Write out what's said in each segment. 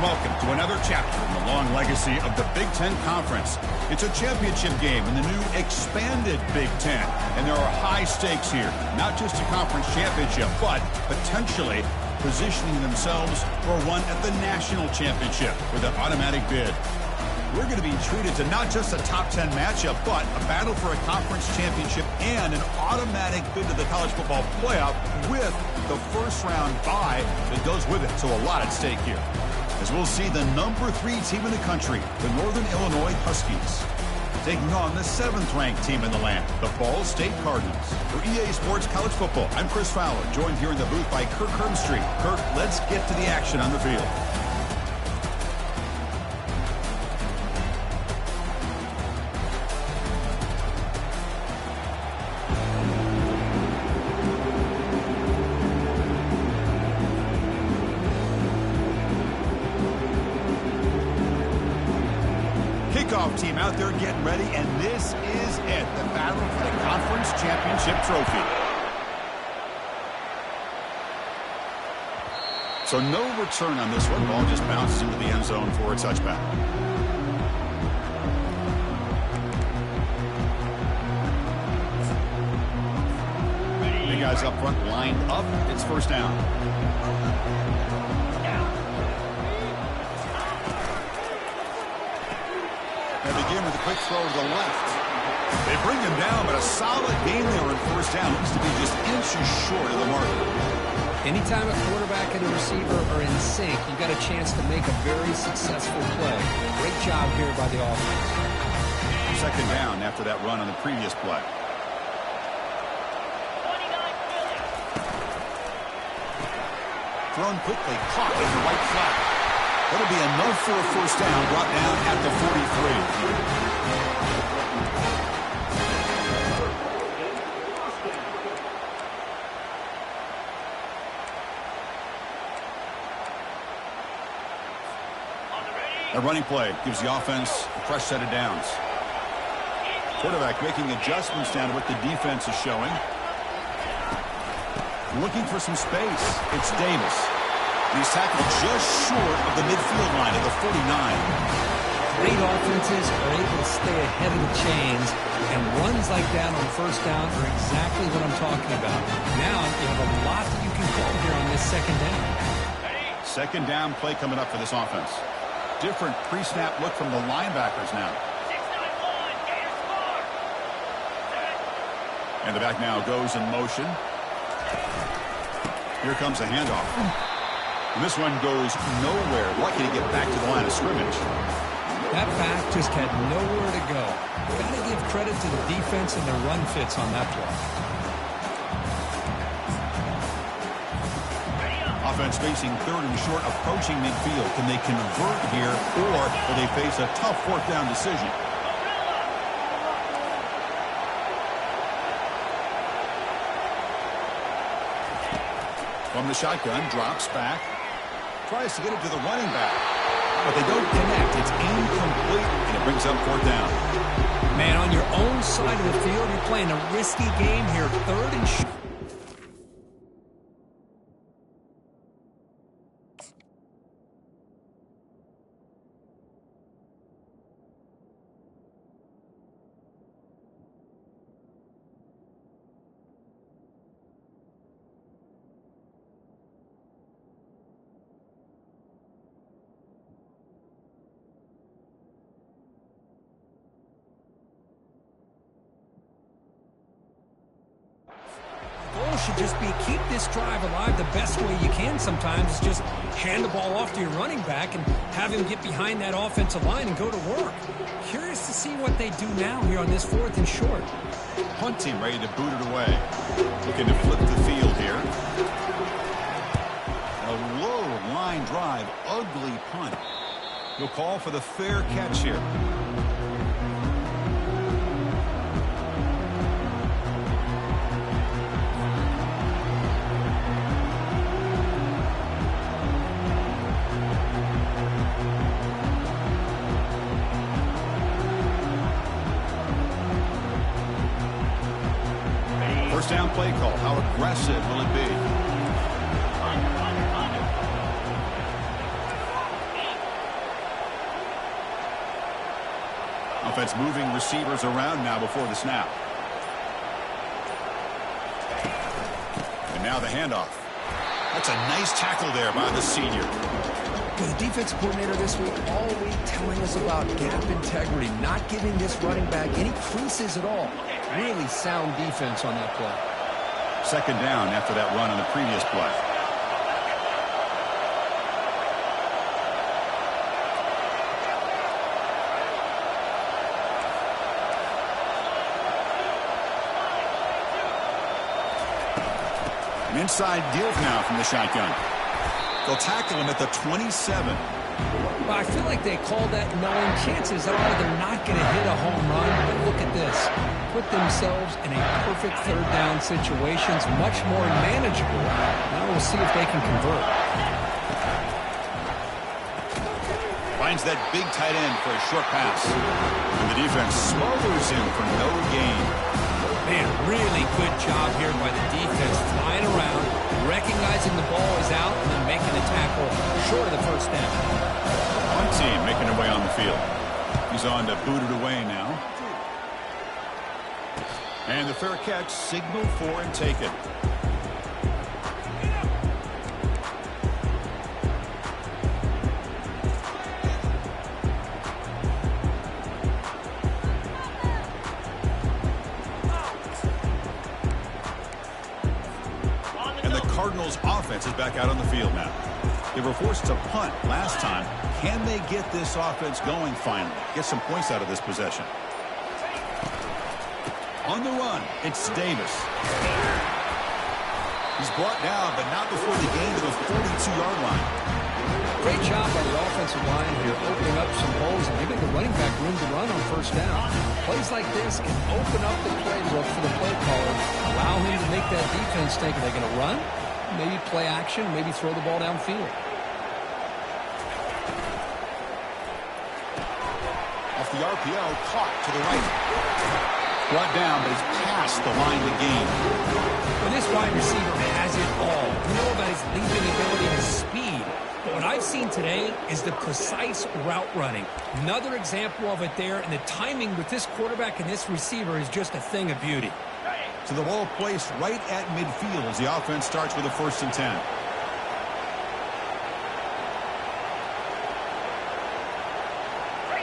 welcome to another chapter in the long legacy of the Big 10 Conference. It's a championship game in the new expanded Big 10, and there are high stakes here, not just a conference championship, but potentially positioning themselves for one at the national championship with an automatic bid. We're going to be treated to not just a top 10 matchup, but a battle for a conference championship and an automatic bid to the college football playoff with the first round bye that goes with it. So a lot at stake here. As we'll see the number 3 team in the country, the Northern Illinois Huskies, taking on the 7th-ranked team in the land, the Ball State Cardinals. For EA Sports College Football, I'm Chris Fowler, joined here in the booth by Kirk Herbstreit. Kirk, let's get to the action on the field. Team out there getting ready, and this is it, the battle for the conference championship trophy. So no return on this one. Ball just bounces into the end zone for a touchback. The guys up front lined up. It's first down. They begin with a quick throw to the left. They bring him down, but a solid game there in first down. Looks to be just inches short of the mark. Anytime a quarterback and a receiver are in sync, you've got a chance to make a very successful play. Great job here by the offense. Second down after that run on the previous play. Thrown quickly, caught in the right flat. That'll be enough for a first down, brought down at the 43. A running play gives the offense a fresh set of downs. Quarterback making adjustments down to what the defense is showing. Looking for some space. It's Davis. He's tackled just short of the midfield line at the 49. Great offenses are able to stay ahead of the chains, and runs like that on first down are exactly what I'm talking about. Now you have a lot that you can call here on this second down. Second down play coming up for this offense. Different pre-snap look from the linebackers now. And the back now goes in motion. Here comes a handoff. And this one goes nowhere. Lucky to get back to the line of scrimmage. That back just had nowhere to go. Got to give credit to the defense and their run fits on that play. Offense facing third and short, approaching midfield. Can they convert here, or will they face a tough fourth down decision? From the shotgun, drops back. Tries to get it to the running back. But they don't connect. It's incomplete, and it brings up fourth down. Man, on your own side of the field, you're playing a risky game here. Third and short. Should just be keep this drive alive the best way you can sometimes is just hand the ball off to your running back and have him get behind that offensive line and go to work. Curious to see what they do now here on this fourth and short. Punt team ready to boot it away. Looking to flip the field here. A low line drive, ugly punt. He'll call for the fair catch here. First down play call. How aggressive will it be? Offense moving receivers around now before the snap. And now the handoff. That's a nice tackle there by the senior. Well, the defensive coordinator this week all week telling us about gap integrity, not giving this running back any creases at all. Really sound defense on that play. Second down after that run on the previous play. An inside deal now from the shotgun. They'll tackle him at the 27. Well, I feel like they called that knowing chances are they're not going to hit a home run. But look at this. Put themselves in a perfect third down situation. It's much more manageable. Now we'll see if they can convert. Finds that big tight end for a short pass. And the defense smothers him for no gain. Man, really good job here by the defense, flying around, recognizing the ball is out, and then making a tackle short of the first down. One team making their way on the field. He's on to boot it away now. And the fair catch signaled for and taken. Cardinals offense is back out on the field now. They were forced to punt last time. Can they get this offense going finally? Get some points out of this possession. On the run, it's Davis. He's brought down, but not before the gain to the 42-yard line. Great job by the offensive line here, opening up some holes and giving the running back room to run on first down. Plays like this can open up the playbook for the play caller, allow him to make that defense think, are they going to run? Maybe play action, maybe throw the ball downfield. Off the RPO, caught to the right. Brought down, but he's past the line to gain. Well, this wide receiver has it all. You know about his leaping ability, his speed. But what I've seen today is the precise route running. Another example of it there, and the timing with this quarterback and this receiver is just a thing of beauty. So the ball placed right at midfield as the offense starts with a 1st and 10.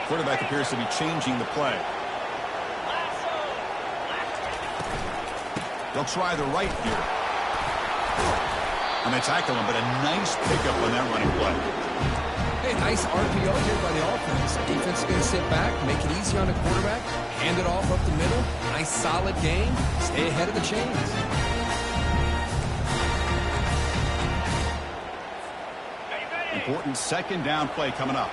Quarterback appears to be changing the play. They'll try the right here. And they tackle him, but a nice pickup on that running play. Hey, nice RPO here by the offense. The defense is going to sit back, make it easy on the quarterback, hand it off up the middle. Nice solid game. Stay ahead of the chains. Important second down play coming up.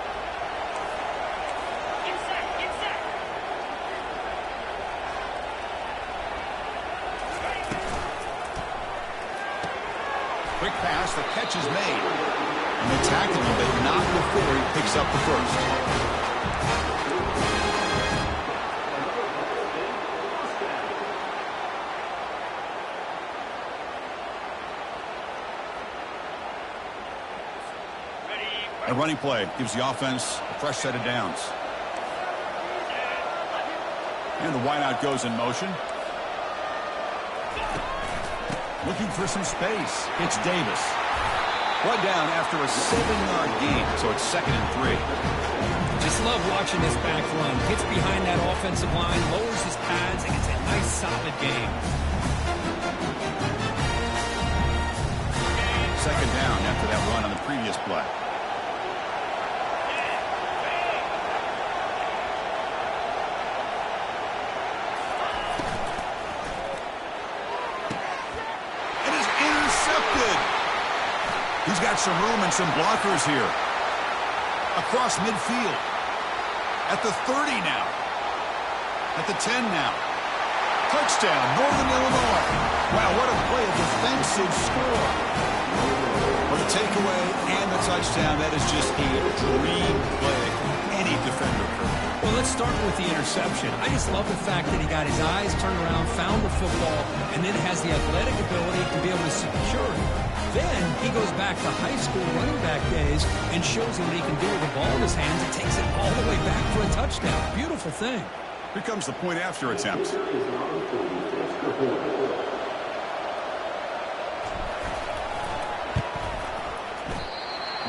Quick pass, the catch is made. And they tackle him, but not before he picks up the first. A running play gives the offense a fresh set of downs. And the wideout goes in motion. Looking for some space. It's Davis. Brought down after a 7-yard gain, so it's 2nd and 3. Just love watching this back run. Gets behind that offensive line, lowers his pads, and gets a nice solid gain. 2nd down after that run on the previous play. He's got some room and some blockers here. Across midfield. At the 30 now. At the 10 now. Touchdown, Northern Illinois. Wow, what a play, a defensive score. For the takeaway and the touchdown, that is just a dream play. Any defender could. Well, let's starting with the interception. I just love the fact that he got his eyes turned around, found the football, and then has the athletic ability to be able to secure it. Then he goes back to high school running back days and shows him what he can do with the ball in his hands and takes it all the way back for a touchdown. Beautiful thing. Here comes the point after attempt.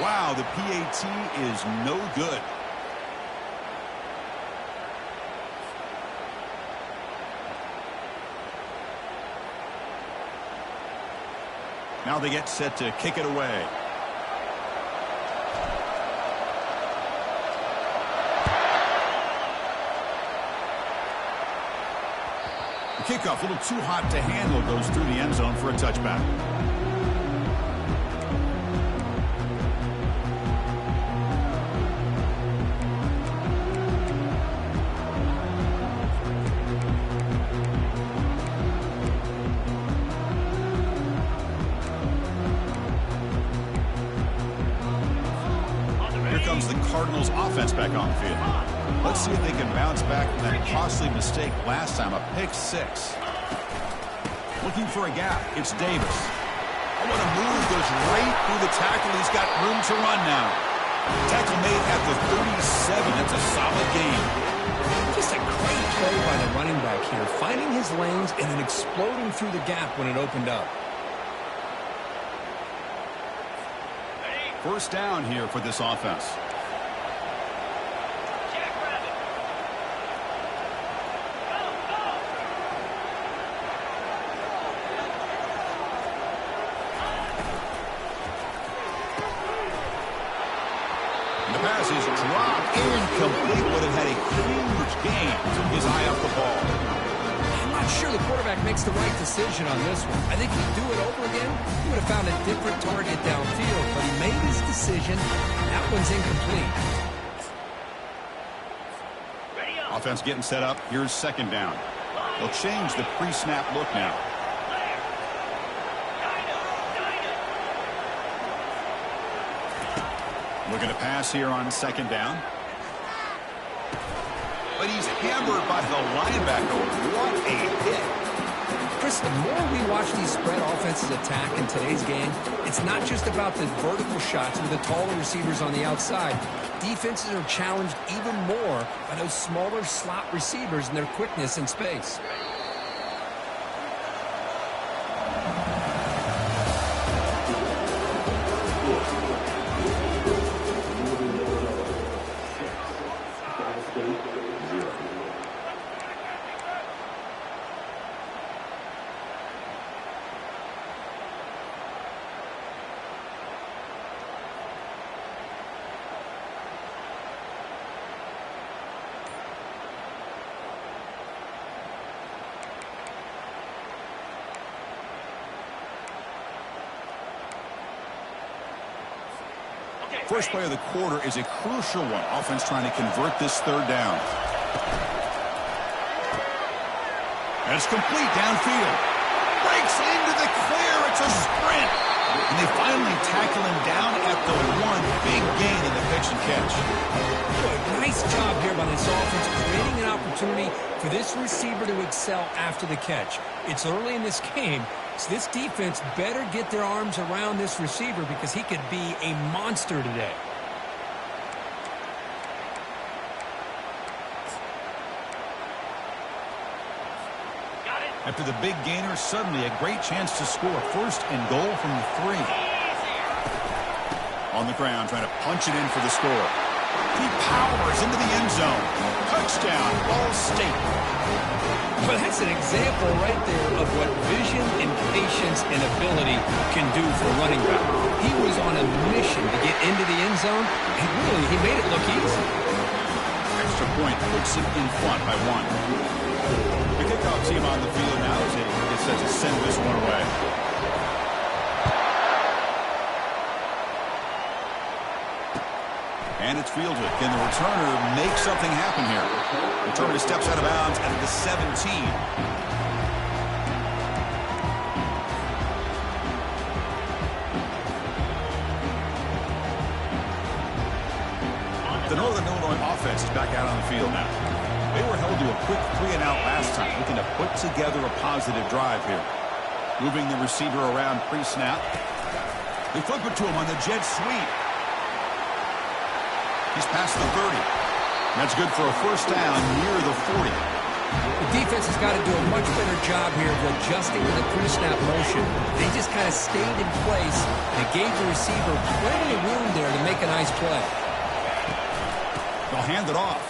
Wow, the PAT is no good. Now they get set to kick it away. The kickoff, a little too hot to handle, goes through the end zone for a touchback. The Cardinals offense back on the field. Let's see if they can bounce back from that costly mistake last time, a pick six. Looking for a gap, it's Davis. Oh, what a move, goes right through the tackle. He's got room to run now. Tackle made at the 37. That's a solid gain. Just a great play by the running back here, finding his lanes and then exploding through the gap when it opened up. First down here for this offense. The pass is dropped, incomplete, but it had a huge gain. Took his eye off the ball. I'm not sure the quarterback makes the right decision on this one. I think if he'd do it over again, he would have found a different target downfield, but he made his decision. That one's incomplete. Offense getting set up. Here's second down. They'll change the pre-snap look now. Looking to pass here on second down. But he's hammered by the linebacker. What a hit. Chris, the more we watch these spread offenses attack in today's game, it's not just about the vertical shots with the taller receivers on the outside. Defenses are challenged even more by those smaller slot receivers and their quickness in space. First play of the quarter is a crucial one. Offense trying to convert this third down. And it's complete downfield. Breaks into the clear. It's a sprint. And they finally tackle him down at the one. Big gain in the pitch and catch. Boy, nice job here by this offense, creating an opportunity for this receiver to excel after the catch. It's early in this game, so this defense better get their arms around this receiver because he could be a monster today. After the big gainer, suddenly a great chance to score. First and goal from the 3. On the ground, trying to punch it in for the score. He powers into the end zone. Touchdown, Ball State. Well, that's an example right there of what vision and patience and ability can do for running back. He was on a mission to get into the end zone, and really, he made it look easy. Extra point puts him in front by 1. The kickoff team on the field now as they get set to send this one away. And it's fielded. Can the returner make something happen here? Returner steps out of bounds at the 17. The Northern Illinois offense is back out on the field now. They were held to a quick 3-and-out last time, looking to put together a positive drive here. Moving the receiver around pre-snap. They flip it to him on the jet sweep. He's past the 30. That's good for a first down near the 40. The defense has got to do a much better job here of adjusting to the pre-snap motion. They just kind of stayed in place and gave the receiver plenty of room there to make a nice play. They'll hand it off.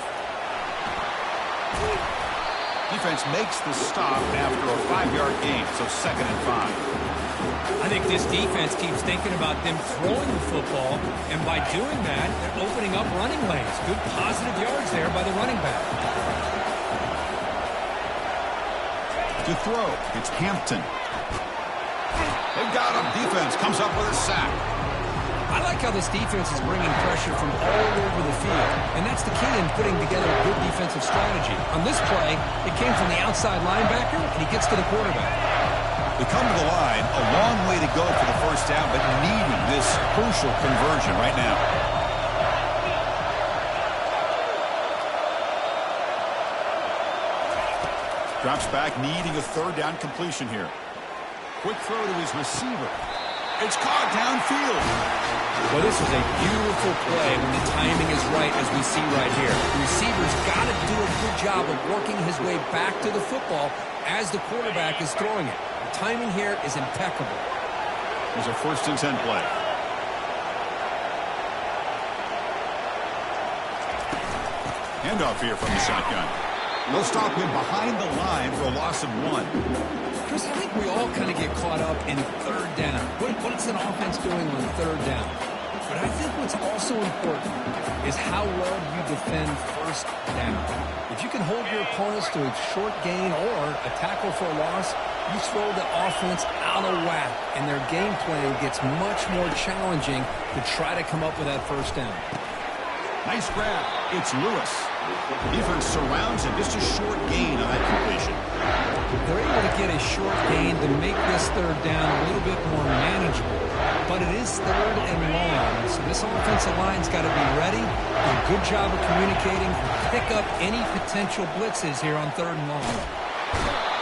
Defense makes the stop after a 5-yard gain, so 2nd and 5. I think this defense keeps thinking about them throwing the football, and by doing that, they're opening up running lanes. Good positive yards there by the running back. To throw, it's Hampton. They've got him. Defense comes up with a sack. I like how this defense is bringing pressure from all over the field, and that's the key in putting together a good defensive strategy. On this play, it came from the outside linebacker, and he gets to the quarterback. They come to the line, a long way to go for the first down, but needing this crucial conversion right now. Drops back, needing a 3rd down completion here. Quick throw to his receiver. It's caught downfield. Well, this is a beautiful play when the timing is right, as we see right here. The receiver's got to do a good job of working his way back to the football as the quarterback is throwing it. The timing here is impeccable. There's a 1st and 10 play. Handoff here from the shotgun. They'll stop him behind the line for a loss of 1. Chris, I think we all kind of get caught up in 3rd down. What's an offense doing on 3rd down? But I think what's also important is how well you defend 1st down. If you can hold your opponents to a short gain or a tackle for a loss, you throw the offense out of whack, and their game plan gets much more challenging to try to come up with that 1st down. Nice grab. It's Lewis. Defense surrounds him. Just a short gain on that completion. They're able to get a short gain to make this 3rd down a little bit more manageable. But it is 3rd and long, so this offensive line's got to be ready, do a good job of communicating, pick up any potential blitzes here on 3rd and long.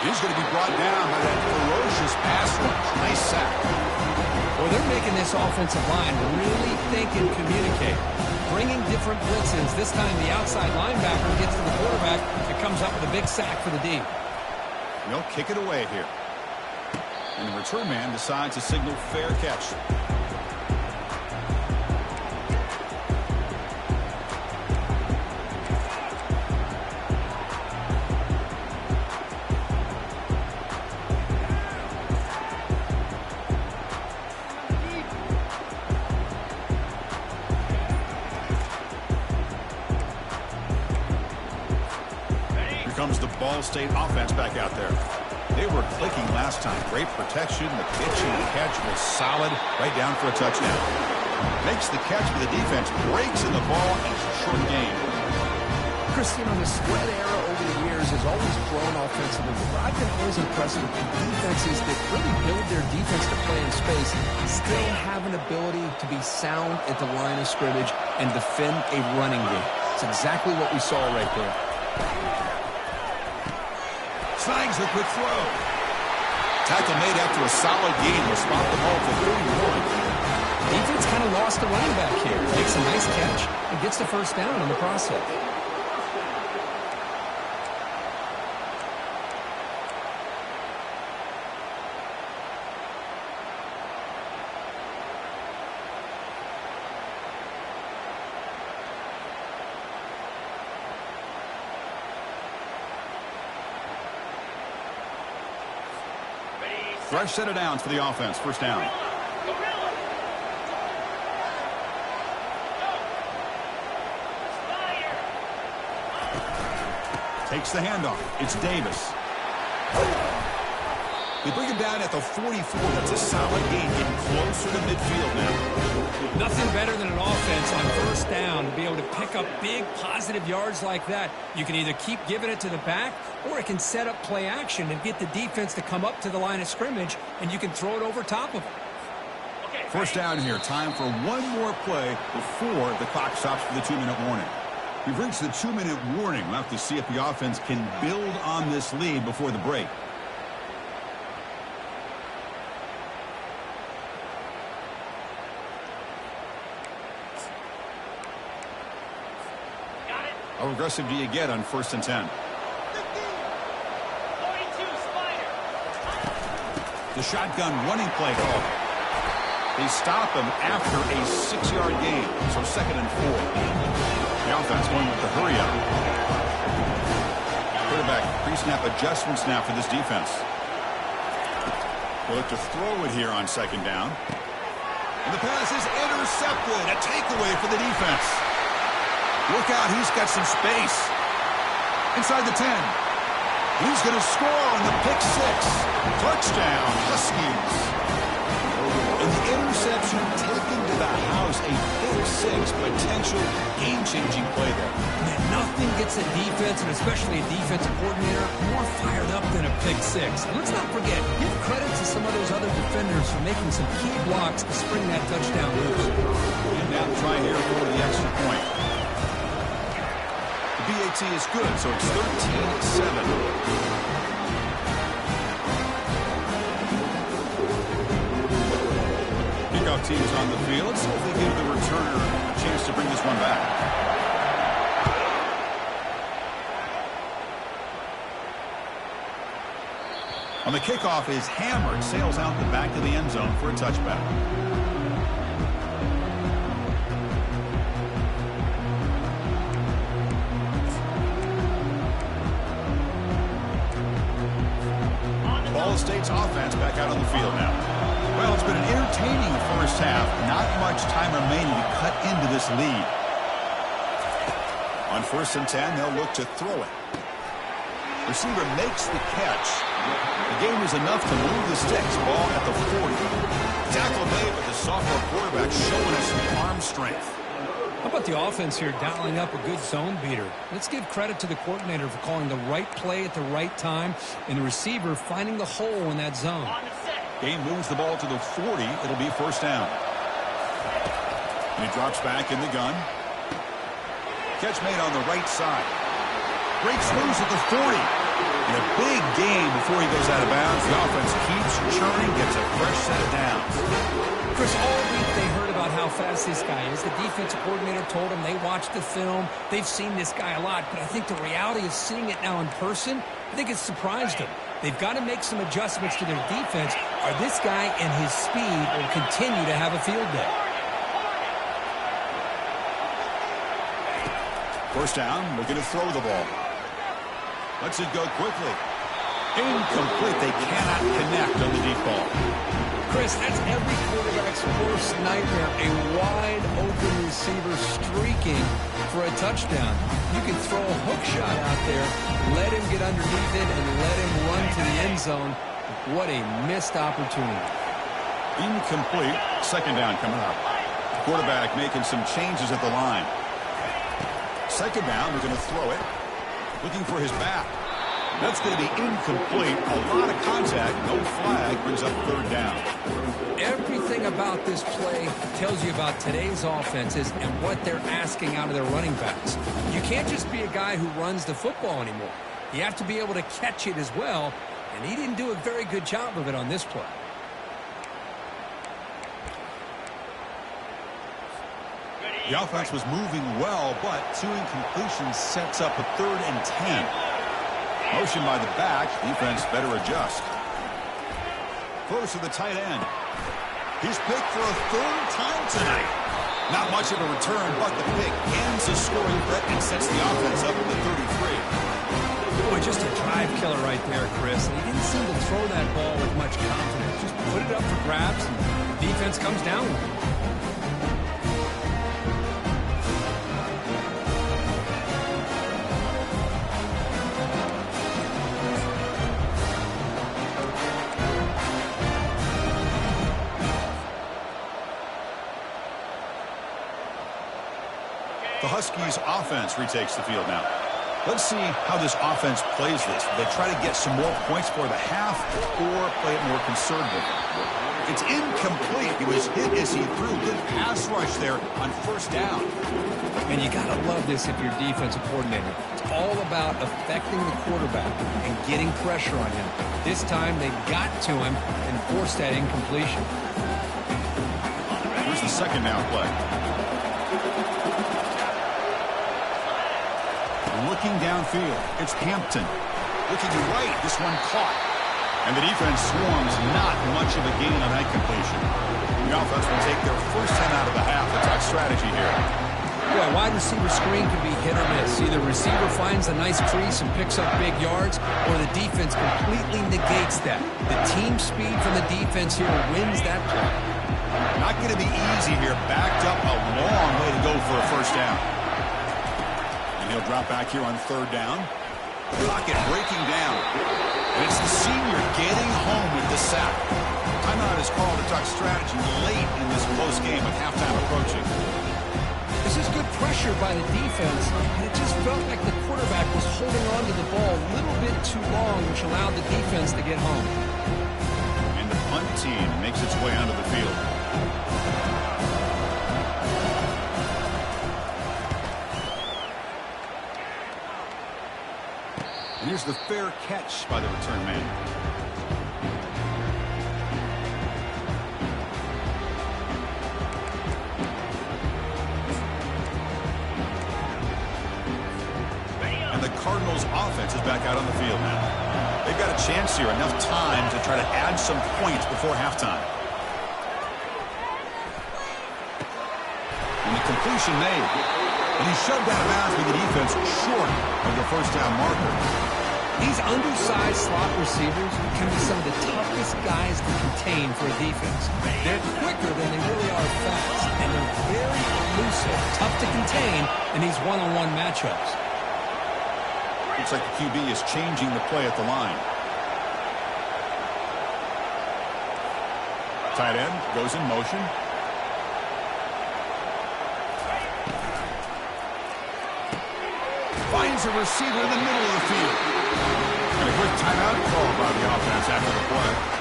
He's going to be brought down by that ferocious pass rush. Nice sack. Well, they're making this offensive line really think and communicate. Bringing different blitzes. This time the outside linebacker gets to the quarterback and comes up with a big sack for the D. They'll kick it away here. And the return man decides to signal fair catch. Comes the Ball State offense back out there. They were clicking last time. Great protection. The pitch and the catch was solid. Right down for a touchdown. Makes the catch for the defense. Breaks in the ball, and it's a short game. Chris, you know, the spread era over the years has always grown offensively. But I've been always impressed with the defenses that really build their defense to play in space, still have an ability to be sound at the line of scrimmage and defend a running game. It's exactly what we saw right there. Snags the quick throw. Tackle made after a solid gain. Will spot the ball for 31. Defense kind of lost the running back here. Makes a nice catch and gets the 1st down in the process. Fresh set of downs for the offense. 1st down. Takes the handoff. It's Davis. They bring him down at the 44. That's a solid gain, getting closer to midfield now. Nothing better than an offense on 1st down to be able to pick up big positive yards like that. You can either keep giving it to the back, or it can set up play action and get the defense to come up to the line of scrimmage, and you can throw it over top of them. Okay, First down here. Time for one more play before the clock stops for the 2-minute warning. We've reached the 2-minute warning. We'll have to see if the offense can build on this lead before the break. How aggressive do you get on 1st and 10? 42, Spider. The shotgun running play call. They stop him after a 6-yard gain. So 2nd and 4. The offense going with the hurry up. Quarterback pre-snap adjustments now for this defense. We'll look to throw it here on 2nd down. And the pass is intercepted. A takeaway for the defense. Look out, he's got some space. Inside the 10. He's going to score on the pick 6. Touchdown, Huskies. And the interception taken to the house. A pick 6 potential game-changing play there. Man, nothing gets a defense, and especially a defensive coordinator, more fired up than a pick 6. And let's not forget, give credit to some of those other defenders for making some key blocks to spring that touchdown loose. And now try here for the extra point. BAT is good, so it's 13-7. Kickoff team is on the field. Let's see if they give the returner a chance to bring this one back. On the kickoff is hammered, sails out the back of the end zone for a touchback. Ball State's offense back out on the field now. Well, it's been an entertaining first half. Not much time remaining to cut into this lead. On 1st and 10, they'll look to throw it. Receiver makes the catch. The game is enough to move the sticks. Ball at the 40. Tackle made, but the sophomore quarterback showing us some arm strength. How about the offense here dialing up a good zone beater? Let's give credit to the coordinator for calling the right play at the right time and the receiver finding the hole in that zone. Game moves the ball to the 40. It'll be 1st down. And he drops back in the gun. Catch made on the right side. Breaks loose at the 40. And a big gain before he goes out of bounds. The offense keeps churning, gets a fresh set of downs. Chris, all week they heard about how fast this guy is. The defensive coordinator told them they watched the film. They've seen this guy a lot, but I think the reality of seeing it now in person, I think it's surprised them. They've got to make some adjustments to their defense, or this guy and his speed will continue to have a field day. 1st down, looking to throw the ball. Lets it go quickly. Incomplete. They cannot connect on the deep ball. Chris, that's every quarterback's worst nightmare. A wide-open receiver streaking for a touchdown. You can throw a hook shot out there, let him get underneath it, and let him run to the end zone. What a missed opportunity. Incomplete. 2nd down coming up. Quarterback making some changes at the line. 2nd down, we're going to throw it. Looking for his back. That's going to be incomplete. A lot of contact. No flag. Brings up 3rd down. Everything about this play tells you about today's offenses and what they're asking out of their running backs. You can't just be a guy who runs the football anymore. You have to be able to catch it as well, and he didn't do a very good job of it on this play. The offense was moving well, but 2 incompletions sets up a 3rd and 10. Motion by the back. Defense better adjust. Close to the tight end. He's picked for a 3rd time tonight. Not much of a return, but the pick ends the scoring threat and sets the offense up at the 33. Boy, just a drive killer right there, Chris. He didn't seem to throw that ball with much confidence. Just put it up for grabs, and the defense comes down with it. The Huskies offense retakes the field now. Let's see how this offense plays this. They try to get some more points for the half or play it more conservative. It's incomplete. He was hit as he threw. Good pass rush there on first down. And you got to love this if you're defensive coordinator. It's all about affecting the quarterback and getting pressure on him. This time they got to him and forced that incompletion. Here's the second down play. Looking downfield, it's Hampton. Looking right, this one caught. And the defense swarms, not much of a gain on that completion. The offense will take their first 10 out of the half. The top strategy here. Yeah, wide receiver screen can be hit or miss. Either receiver finds a nice crease and picks up big yards, or the defense completely negates that. The team speed from the defense here wins that play. Not going to be easy here. Backed up a long way to go for a first down. And he'll drop back here on third down. Pocket breaking down. And it's the senior getting home with the sack. Timeout is called to talk strategy late in this close game with halftime approaching. This is good pressure by the defense, and it just felt like the quarterback was holding on to the ball a little bit too long, which allowed the defense to get home. And the punt team makes its way onto the field. And here's the fair catch by the return man. Cardinals offense is back out on the field now. They've got a chance here, enough time to try to add some points before halftime. And the completion made. And he's shoved out of bounds with the defense short of the first down marker. These undersized slot receivers can be some of the toughest guys to contain for a defense. They're quicker than they really are fast, and they're very elusive, tough to contain in these one-on-one matchups. Looks like the QB is changing the play at the line. Tight end goes in motion. Finds a receiver in the middle of the field. And a quick timeout call by the offense after the play.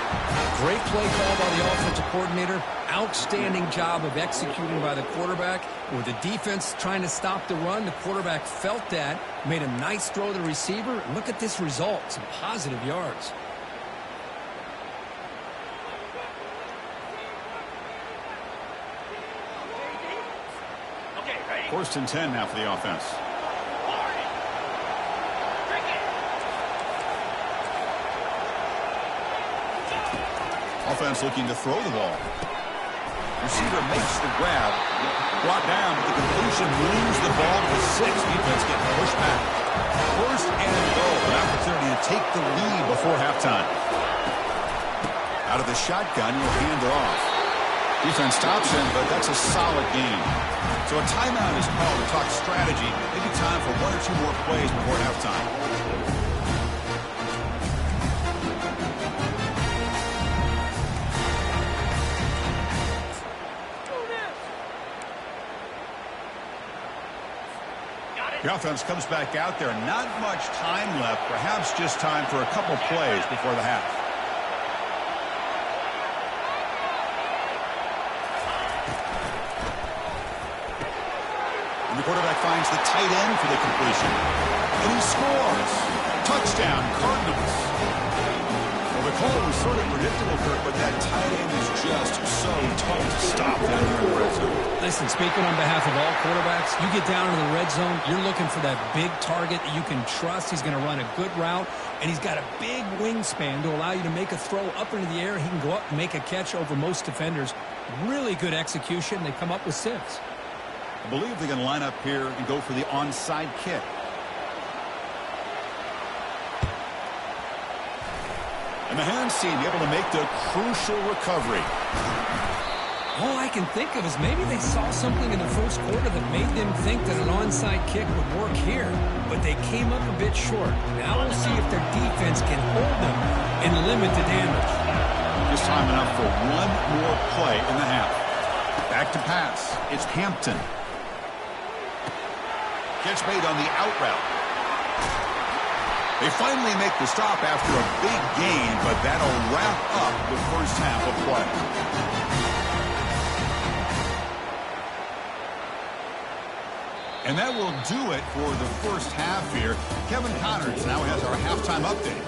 Great play call by the offensive coordinator. Outstanding job of executing by the quarterback. With the defense trying to stop the run, the quarterback felt that, made a nice throw to the receiver. Look at this result, some positive yards. First and 10 now for the offense. Offense looking to throw the ball. Receiver makes the grab. Brought down, but the completion moves the ball to the 6. Defense getting pushed back. First and goal. An opportunity to take the lead before halftime. Out of the shotgun, he'll hand it off. Defense stops him, but that's a solid game. So a timeout is called to talk strategy. Maybe time for 1 or 2 more plays before halftime. The offense comes back out there. Not much time left. Perhaps just time for a couple plays before the half. And the quarterback finds the tight end for the completion. And he scores. Touchdown, Cardinals. Well, the call was sort of predictable, Kirk, but that tight end is just so tough to stop down here in the red zone. Listen, speaking on behalf of all quarterbacks, you get down in the red zone, you're looking for that big target that you can trust. He's going to run a good route, and he's got a big wingspan to allow you to make a throw up into the air. He can go up and make a catch over most defenders. Really good execution. They come up with 6. I believe they're going to line up here and go for the onside kick. And the hands seem able to make the crucial recovery. All I can think of is maybe they saw something in the first quarter that made them think that an onside kick would work here. But they came up a bit short. Now we'll see if their defense can hold them and limit the damage. Just time enough for 1 more play in the half. Back to pass. It's Hampton. Catch made on the out route. They finally make the stop after a big gain, but that'll wrap up the first half of play. And that will do it for the first half here. Kevin Connors now has our halftime update.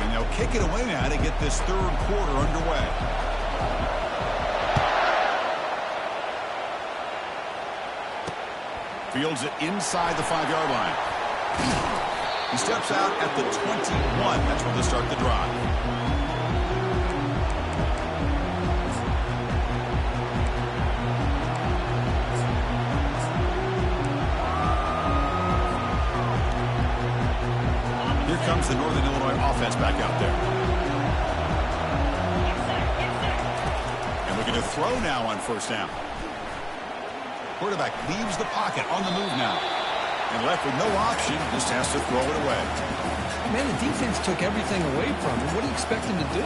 And they'll kick it away now to get this third quarter underway. Fields it inside the 5-yard line. He steps out at the 21. That's where they start the drive. Here comes the Northern Illinois offense back out there. And looking to throw now on first down. Quarterback leaves the pocket on the move now. And left with no option, just has to throw it away. Man, the defense took everything away from him. What do you expect him to do?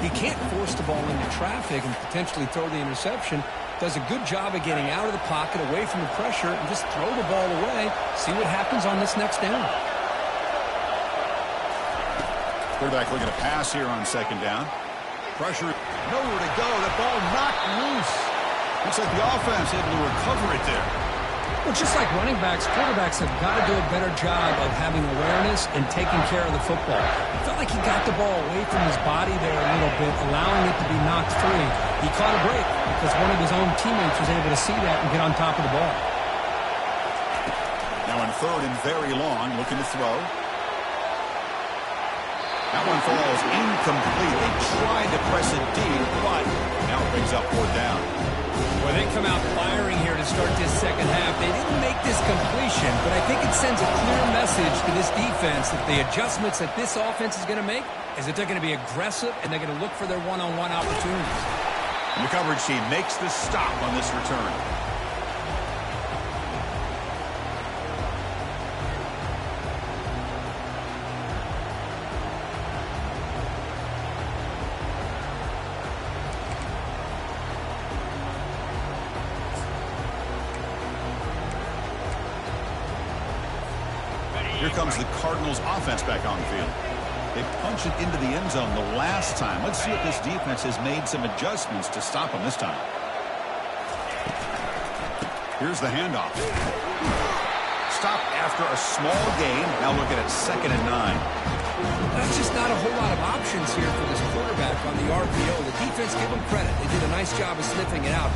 He can't force the ball into traffic and potentially throw the interception. Does a good job of getting out of the pocket, away from the pressure, and just throw the ball away. See what happens on this next down. Quarterback looking to pass here on second down. Pressure, nowhere to go. The ball knocked loose. Looks like the offense able to recover it there. Well, just like running backs, quarterbacks have got to do a better job of having awareness and taking care of the football. I felt like he got the ball away from his body there a little bit, allowing it to be knocked free. He caught a break because one of his own teammates was able to see that and get on top of the ball. Now on third and very long, looking to throw. That one falls incomplete. They tried to press it deep, but now it brings up fourth down. Well, they come out firing here to start this second half. They didn't make this completion, but I think it sends a clear message to this defense that the adjustments that this offense is going to make is that they're going to be aggressive and they're going to look for their one-on-one opportunities. And the coverage team makes the stop on this return. Here comes the Cardinals offense back on the field. They punched it into the end zone the last time. Let's see if this defense has made some adjustments to stop them this time. Here's the handoff. Stop after a small gain. Now look at it, 2nd and 9. That's just not a whole lot of options here for this quarterback on the RPO. The defense, give them credit. They did a nice job of sniffing it out.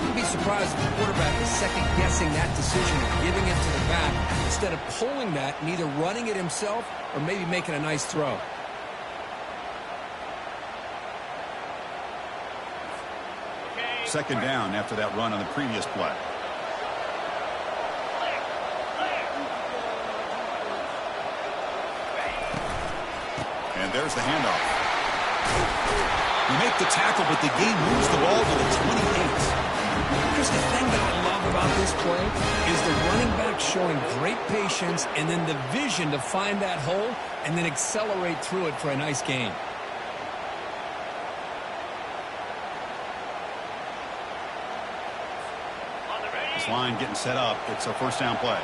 You'd be surprised if the quarterback is second-guessing that decision of giving it to the back instead of pulling that and either running it himself or maybe making a nice throw. Second down after that run on the previous play. And there's the handoff. You make the tackle, but the game moves the ball to the 28. Here's the thing that I love about this play is the running back showing great patience and then the vision to find that hole and then accelerate through it for a nice gain. This line getting set up. It's a first down play.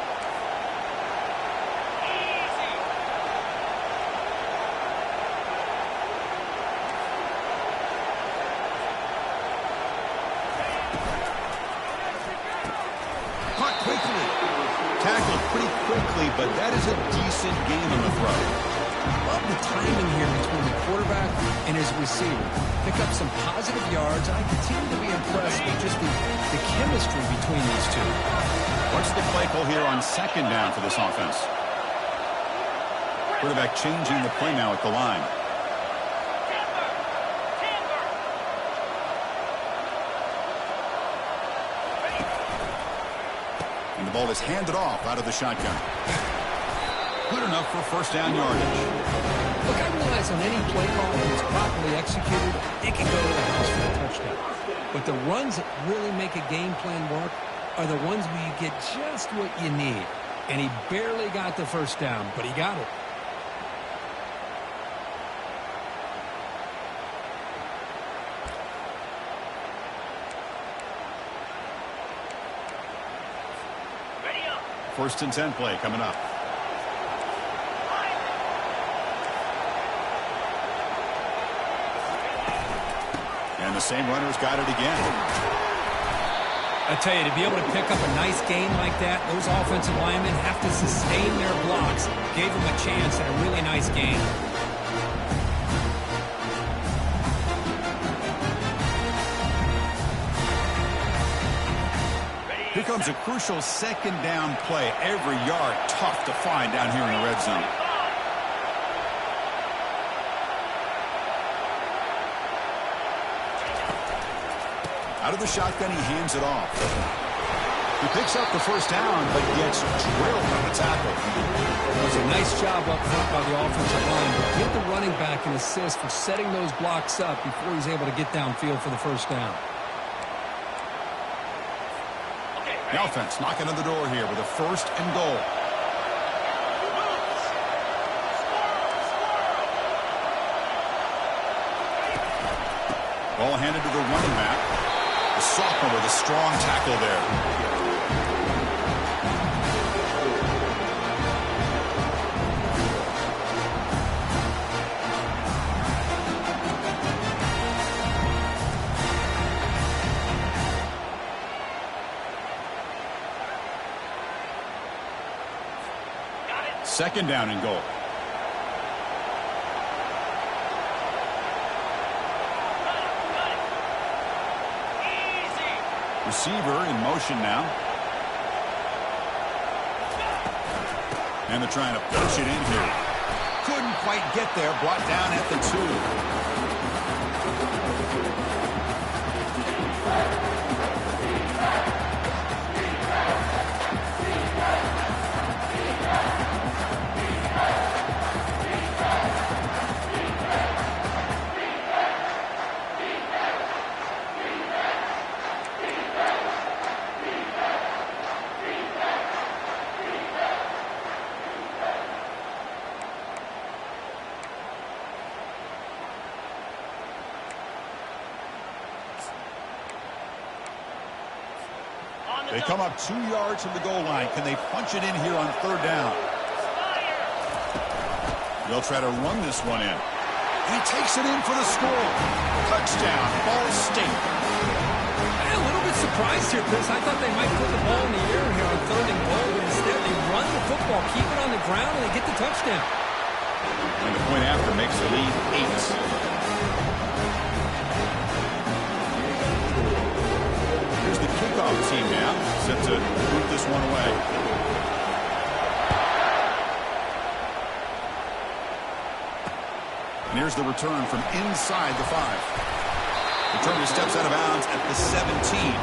But that is a decent gain on the throw. Love the timing here between the quarterback and his receiver. Pick up some positive yards. I continue to be impressed with just the chemistry between these two. What's the play call here on second down for this offense? Quarterback changing the play now at the line. And the ball is handed off out of the shotgun. Good enough for first down yardage. Look, I realize on any play call, when it's properly executed, it can go to the house for a touchdown. But the runs that really make a game plan work are the ones where you get just what you need. And he barely got the first down, but he got it. First and 10 play coming up. And the same runner's got it again. I tell you, to be able to pick up a nice gain like that, those offensive linemen have to sustain their blocks. Gave them a chance at a really nice gain. Here comes a crucial second down play. Every yard tough to find down here in the red zone. Out of the shotgun, he hands it off. He picks up the first down, but gets drilled on the tackle. It was a nice job up front by the offensive line, but give the running back an assist for setting those blocks up before he's able to get downfield for the first down. The offense knocking on the door here with a first and goal. Ball handed to the running back. The sophomore with a strong tackle there. Second down and goal. Receiver in motion now. And they're trying to push it in here. Couldn't quite get there. Brought down at the 2. They come up 2 yards from the goal line. Can they punch it in here on third down? They'll try to run this one in. He takes it in for the score. Touchdown, Ball State. A little bit surprised here, Chris. I thought they might put the ball in the air here on third and goal, but instead they run the football, keep it on the ground, and they get the touchdown. And the point after makes the lead 8. Kickoff team now set to boot this one away. And here's the return from inside the 5. Returner steps out of bounds at the 17.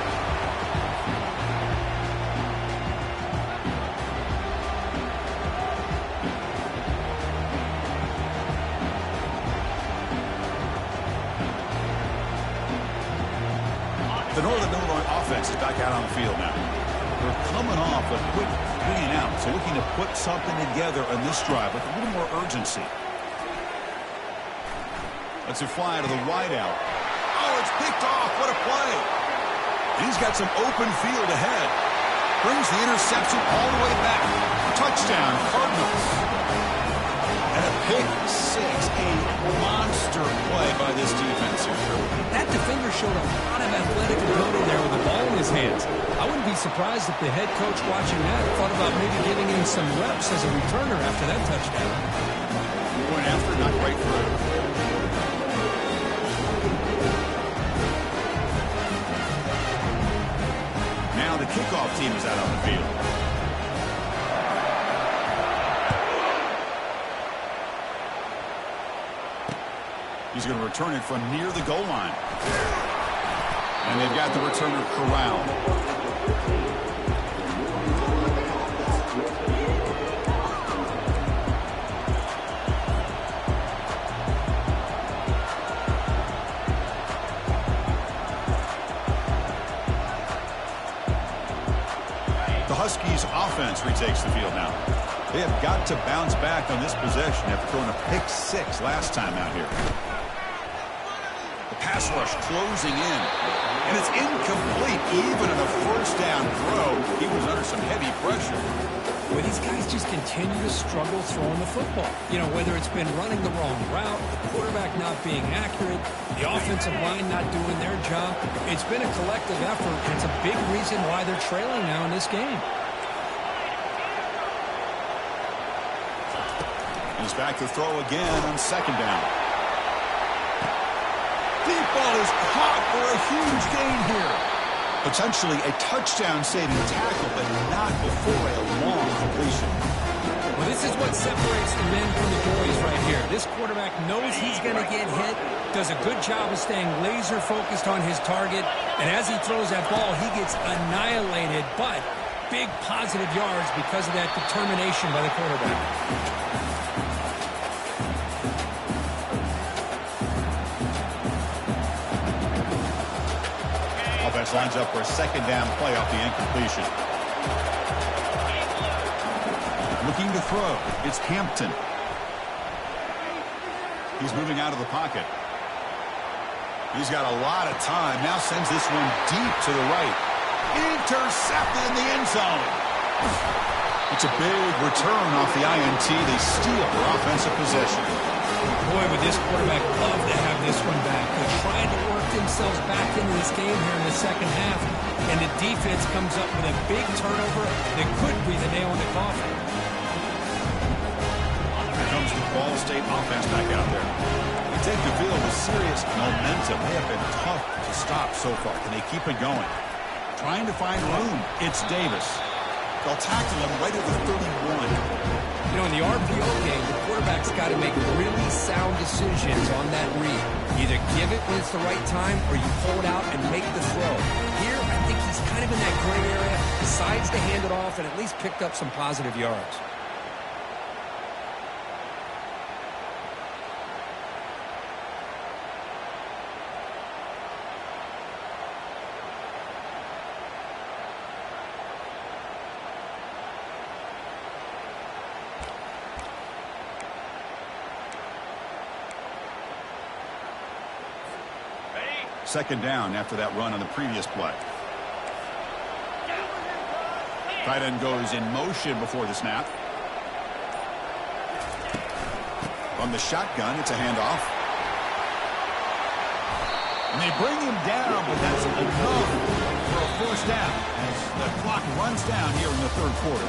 The Northern Illinois offense is back out on the field now. They're coming off a quick 3 and out, so looking to put something together on this drive with a little more urgency. Let's it fly to the wideout. Oh, it's picked off. What a play. And he's got some open field ahead. Brings the interception all the way back. Touchdown, Cardinals. And a pick 6, a monster play by this defense here. That defender showed a lot of athletic ability there with the ball in his hands. I wouldn't be surprised if the head coach watching that thought about maybe giving him some reps as a returner after that touchdown. Point after, not quite through. Now the kickoff team is out on the field. He's going to return it from near the goal line. And they've got the returner corralled. The Huskies offense retakes the field now. They have got to bounce back on this possession after throwing a pick 6 last time out here. Pass rush closing in. And it's incomplete even in the first down throw. He was under some heavy pressure. Well, these guys just continue to struggle throwing the football. You know, whether it's been running the wrong route, the quarterback not being accurate, the offensive line not doing their job. It's been a collective effort, and it's a big reason why they're trailing now in this game. He's back to throw again on second down. Deep ball is caught for a huge gain here. Potentially a touchdown-saving tackle, but not before a long completion. Well, this is what separates the men from the boys right here. This quarterback knows he's going to get hit, does a good job of staying laser-focused on his target, and as he throws that ball, he gets annihilated, but big positive yards because of that determination by the quarterback. Offense lines up for a second down play off the incompletion. Looking to throw. It's Hampton. He's moving out of the pocket. He's got a lot of time. Now sends this one deep to the right. Intercepted in the end zone. It's a big return off the INT. They steal their offensive possession. Boy, would this quarterback love to have this one back. They're trying to work themselves back into this game here in the second half, and the defense comes up with a big turnover that could be the nail in the coffin. Here comes the Ball State offense back out there. They take the field with serious momentum. They have been tough to stop so far. Can they keep it going? Trying to find room. It's Davis. They'll tackle him right at the 31. You know, in the RPO game, the quarterback's got to make really sound decisions on that read. Either give it when it's the right time or you pull it out and make the throw. Here, I think he's kind of in that gray area, decides to hand it off and at least picked up some positive yards. Second down after that run on the previous play. Tight end goes in motion before the snap. From the shotgun, it's a handoff. And they bring him down, but that's enough for a first down as the clock runs down here in the third quarter.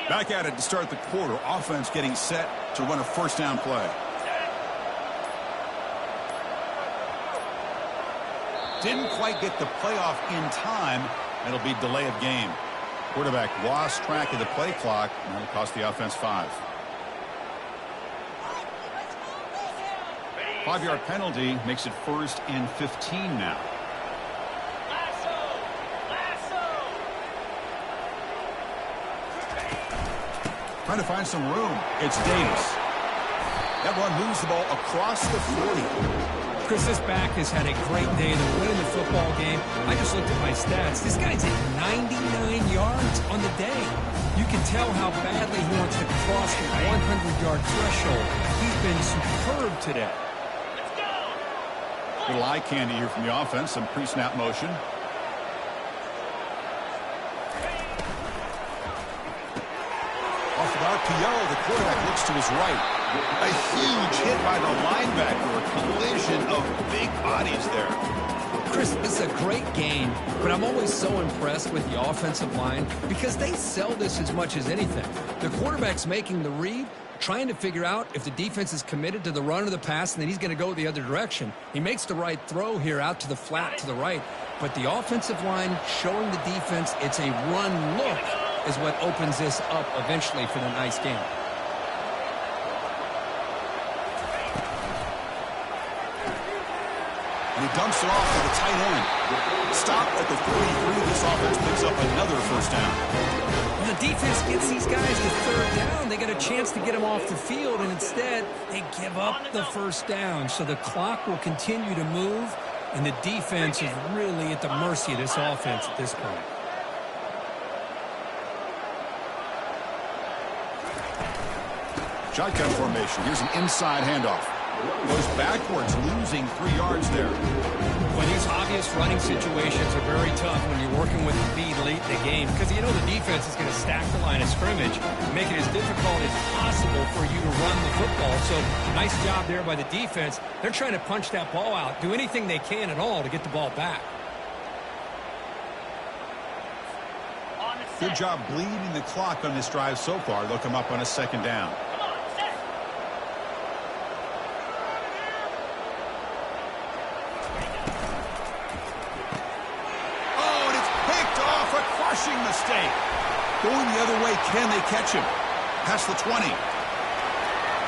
Back at it to start the quarter. Offense getting set to run a first down play. Didn't quite get the playoff in time. It'll be delay of game. Quarterback lost track of the play clock, and that'll cost the offense 5. 5-yard penalty makes it 1st and 15 now. Trying to find some room. It's Davis. That run moves the ball across the 40. Chris, this back has had a great day. They're winning the football game. I just looked at my stats. This guy's at 99 yards on the day. You can tell how badly he wants to cross the 100-yard threshold. He's been superb today. Little eye candy here from the offense. Some pre-snap motion. Off of RPO, the quarterback looks to his right. A huge hit by the linebacker. A collision of big bodies there. Chris, this is a great game, but I'm always so impressed with the offensive line because they sell this as much as anything. The quarterback's making the read, trying to figure out if the defense is committed to the run or the pass, and then he's going to go the other direction. He makes the right throw here out to the flat to the right, but the offensive line showing the defense it's a run look is what opens this up eventually for the nice game. And he dumps it off to the tight end. Stop at the 33. This offense picks up another first down. When the defense gets these guys to third down, they get a chance to get them off the field, and instead they give up the first down. So the clock will continue to move, and the defense is really at the mercy of this offense at this point. Shotgun formation. Here's an inside handoff. Goes backwards, losing 3 yards there. Well, these obvious running situations are very tough when you're working with the lead late in the game because you know the defense is going to stack the line of scrimmage, make it as difficult as possible for you to run the football. So nice job there by the defense. They're trying to punch that ball out, do anything they can at all to get the ball back. Good job bleeding the clock on this drive so far. They'll come up on a second down. Mistake. Going the other way, can they catch him? Past the 20.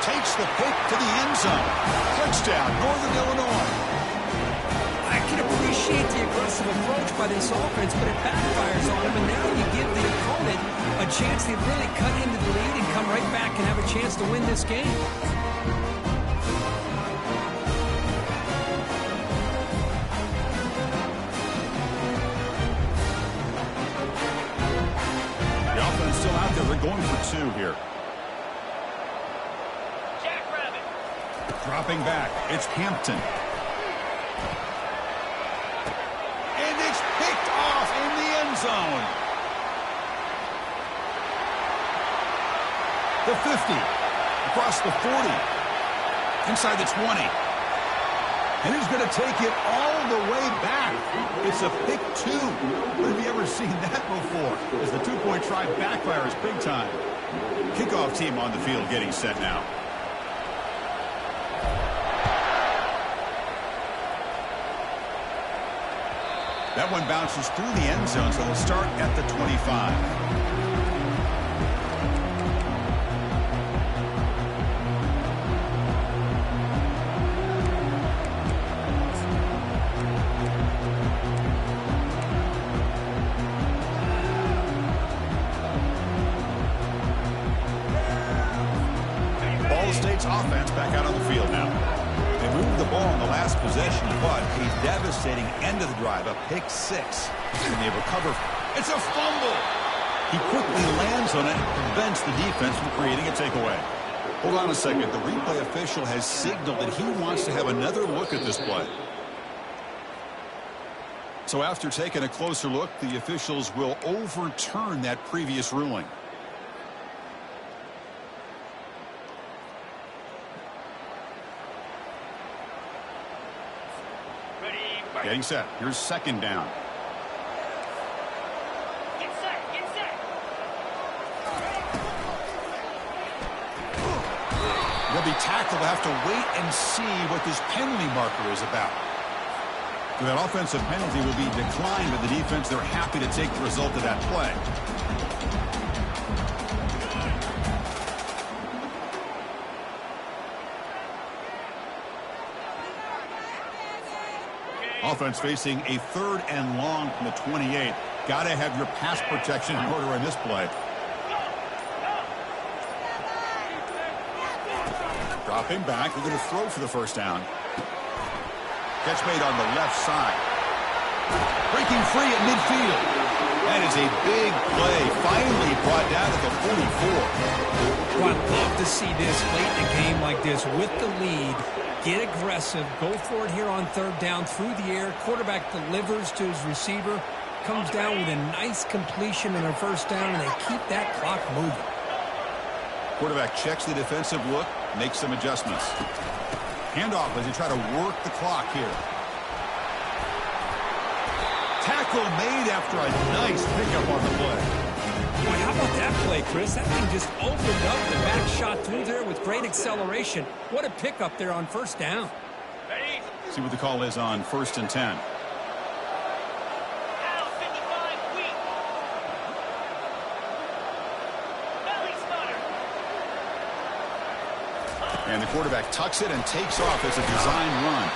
Takes the pick to the end zone. Touchdown, Northern Illinois. I can appreciate the aggressive approach by this offense, but it backfires on them, and now you give the opponent a chance to really cut into the lead and come right back and have a chance to win this game. Still out there. They're going for 2 here. Dropping back. It's Hampton. And it's picked off in the end zone. The 50. Across the 40. Inside the 20. And he's going to take it all the way back. It's a pick 2. When have you ever seen that before? As the 2-point try backfires big time. Kickoff team on the field getting set now. That one bounces through the end zone, so it'll start at the 25. State's offense back out on the field now. They moved the ball in the last possession, but a devastating end of the drive, a pick 6. And they recover. It's a fumble. He quickly lands on it and prevents the defense from creating a takeaway. Hold on a second. The replay official has signaled that he wants to have another look at this play. So after taking a closer look, the officials will overturn that previous ruling. Getting set. Here's second down. Get set. Get set. They'll be tackled. They'll have to wait and see what this penalty marker is about. So that offensive penalty will be declined by the defense. They're happy to take the result of that play. Offense facing a 3rd and long from the 28. Got to have your pass protection in order in this play. Dropping back. They're going to throw for the first down. Catch made on the left side. Breaking free at midfield. That is a big play. Finally brought down at the 44. Well, I'd love to see this late in a game like this with the lead. Get aggressive. Go for it here on 3rd down through the air. Quarterback delivers to his receiver. Comes down with a nice completion on a first down, and they keep that clock moving. Quarterback checks the defensive look, makes some adjustments. Handoff as they try to work the clock here. Tackle made after a nice pickup on the play. Boy, how about that play, Chris? That thing just opened up. The back shot through there with great acceleration. What a pickup there on first down. Ready? See what the call is on 1st and 10. Out 55 weak. Belly stutter. And the quarterback tucks it and takes off as a design run.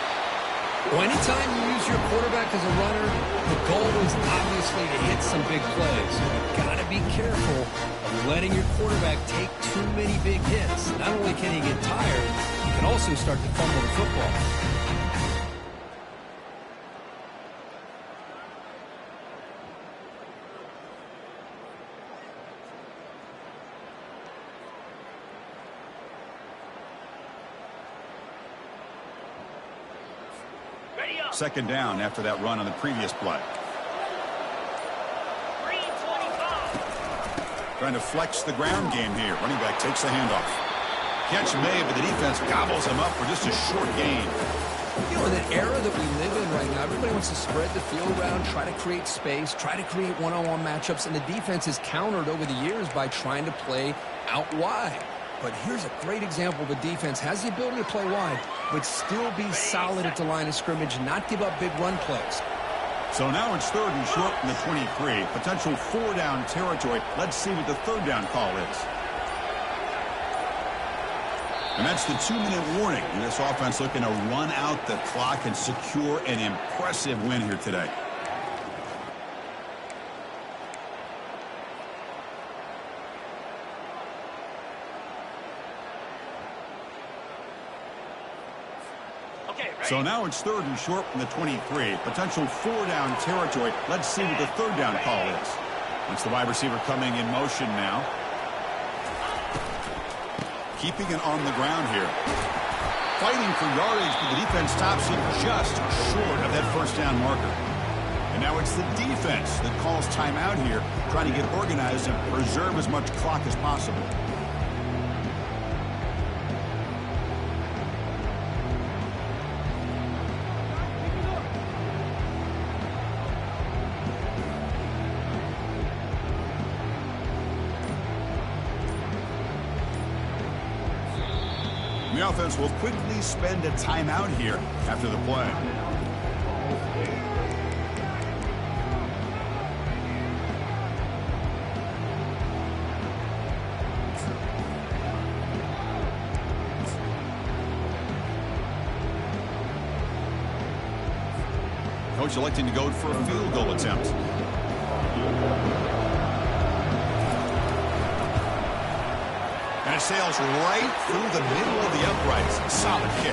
Well, anytime you use your quarterback as a runner, the goal is obviously to hit some big plays. You've got to be careful of letting your quarterback take too many big hits. Not only can he get tired, he can also start to fumble the football. Second down after that run on the previous play. Trying to flex the ground game here. Running back takes the handoff. Catch made, but the defense gobbles him up for just a short gain. You know, in the era that we live in right now, everybody wants to spread the field around, try to create space, try to create one-on-one matchups, and the defense has countered over the years by trying to play out wide. But here's a great example. The defense has the ability to play wide, but still be solid at the line of scrimmage, not give up big run plays. So now it's third and short from the 23. Potential four-down territory. Let's see what the third down call is. And that's the 2-minute warning. And this offense looking to run out the clock and secure an impressive win here today. So now it's third and short from the 23. Potential four-down territory. Let's see what the third down call is. It's the wide receiver coming in motion now. Keeping it on the ground here. Fighting for yardage, but the defense stops him just short of that first down marker. And now it's the defense that calls timeout here, trying to get organized and preserve as much clock as possible. The offense will quickly spend a timeout here after the play. Coach electing to go for a field goal attempt. And it sails right through the middle of the uprights. Solid kick.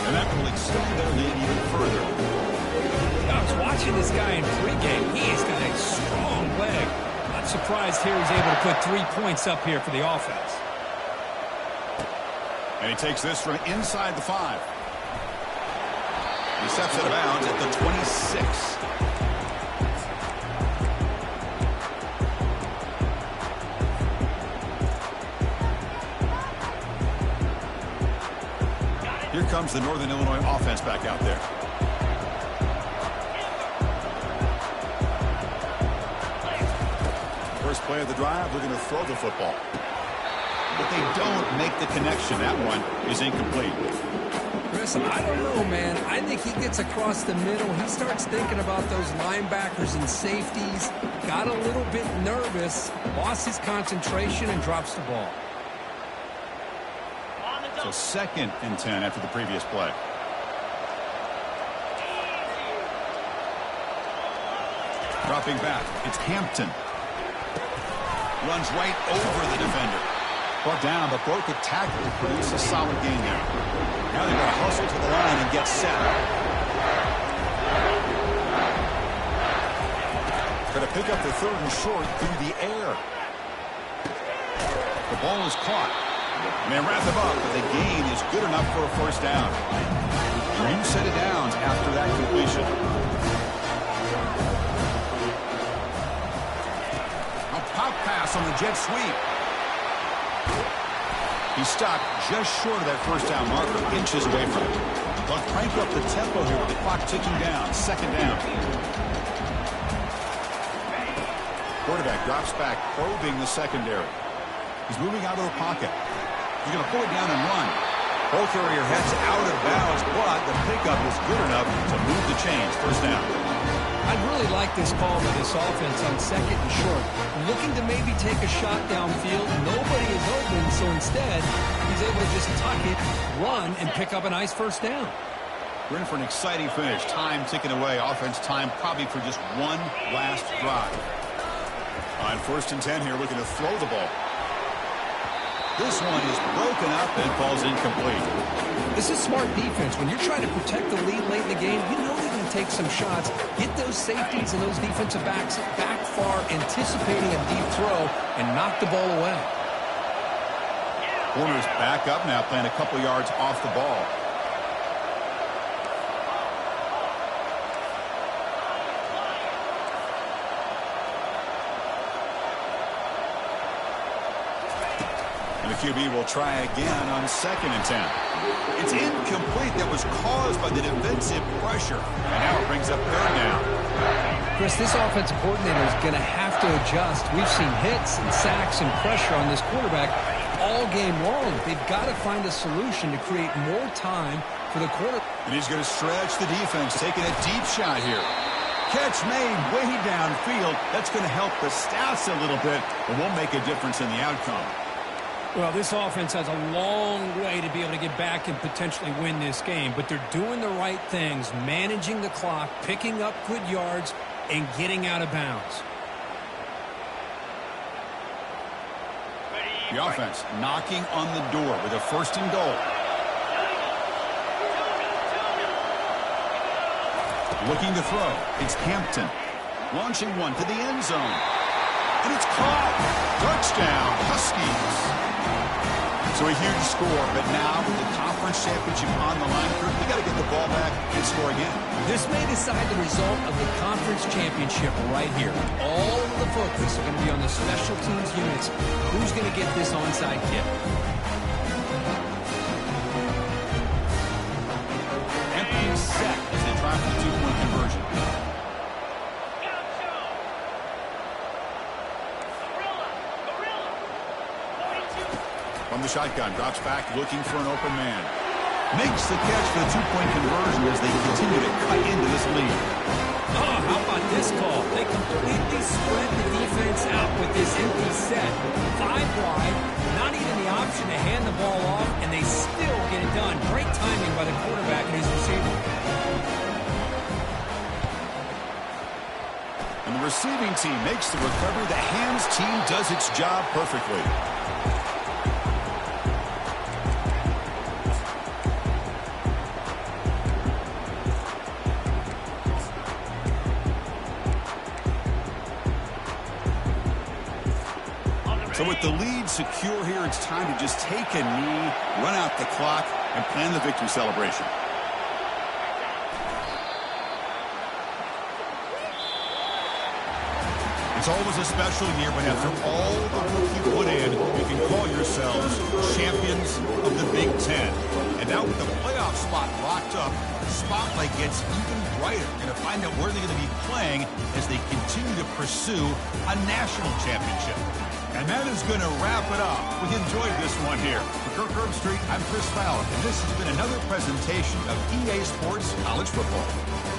And that will extend their lead even further. I was watching this guy in pregame. He's got a strong leg. Not surprised here he's able to put 3 points up here for the offense. And he takes this from inside the 5. He steps out of bounds at the 26. Here comes the Northern Illinois offense back out there. First play of the drive, they're going to throw the football. But they don't make the connection. That one is incomplete. Listen, I don't know, man. I think he gets across the middle. He starts thinking about those linebackers and safeties. Got a little bit nervous, lost his concentration, and drops the ball. So 2nd and 10 after the previous play. Dropping back, it's Hampton. Runs right over the defender. Brought down, but broke a tackle to produce a solid gain there. Now they've got to hustle to the line and get set. Got to pick up the third and short through the air. The ball is caught. And they wrap them up, but the gain is good enough for a first down. New set of downs after that completion. A pop pass on the jet sweep. He stopped just short of that first down marker, inches away from it. They'll crank up the tempo here with the clock ticking down. 2nd down. Quarterback drops back, probing the secondary. He's moving out of the pocket. He's going to pull it down and run. Ball carrier heads out of bounds, but the pickup is good enough to move the chains. First down. I'd really like this call by this offense on 2nd and short. Looking to maybe take a shot downfield. Nobody is open, so instead, he's able to just tuck it, run, and pick up a nice first down. We're in for an exciting finish. Time ticking away. Offense time probably for just one last drive. On 1st and 10 here, looking to throw the ball. This one is broken up and falls incomplete. This is smart defense. When you're trying to protect the lead late in the game, you know they're going to take some shots, get those safeties and those defensive backs back far, anticipating a deep throw, and knock the ball away. Corners back up now, playing a couple yards off the ball. And the QB will try again on 2nd and 10. It's incomplete. That was caused by the defensive pressure. And now it brings up 3rd down. Chris, this offensive coordinator is going to have to adjust. We've seen hits and sacks and pressure on this quarterback all game long. They've got to find a solution to create more time for the quarterback. And he's going to stretch the defense, taking a deep shot here. Catch made way downfield. That's going to help the stats a little bit, but won't make a difference in the outcome. Well, this offense has a long way to be able to get back and potentially win this game, but they're doing the right things, managing the clock, picking up good yards, and getting out of bounds. The offense knocking on the door with a 1st and goal. Looking to throw. It's Hampton. Launching one to the end zone. And it's caught. Touchdown, Huskies. So a huge score, but now with the conference championship on the line, Kirk, we got to get the ball back and score again. This may decide the result of the conference championship right here. All of the focus is going to be on the special teams units. Who's going to get this onside kick? Empty set as they try for the 2-point conversion. From the shotgun, drops back, looking for an open man. Makes the catch for the 2-point conversion as they continue to cut into this lead. Oh, how about this call? They completely spread the defense out with this empty set. 5 wide, not even the option to hand the ball off, and they still get it done. Great timing by the quarterback and his receiver. And the receiving team makes the recovery. The hands team does its job perfectly. So with the lead secure here, it's time to just take a knee, run out the clock, and plan the victory celebration. It's always a special year when after all the work you put in, you can call yourselves champions of the Big 10. And now with the playoff spot locked up, the spotlight gets even brighter. You're going to find out where they're going to be playing as they continue to pursue a national championship. And that is going to wrap it up. We enjoyed this one here. For Kirk Herbstreit, I'm Chris Fowler, and this has been another presentation of EA Sports College Football.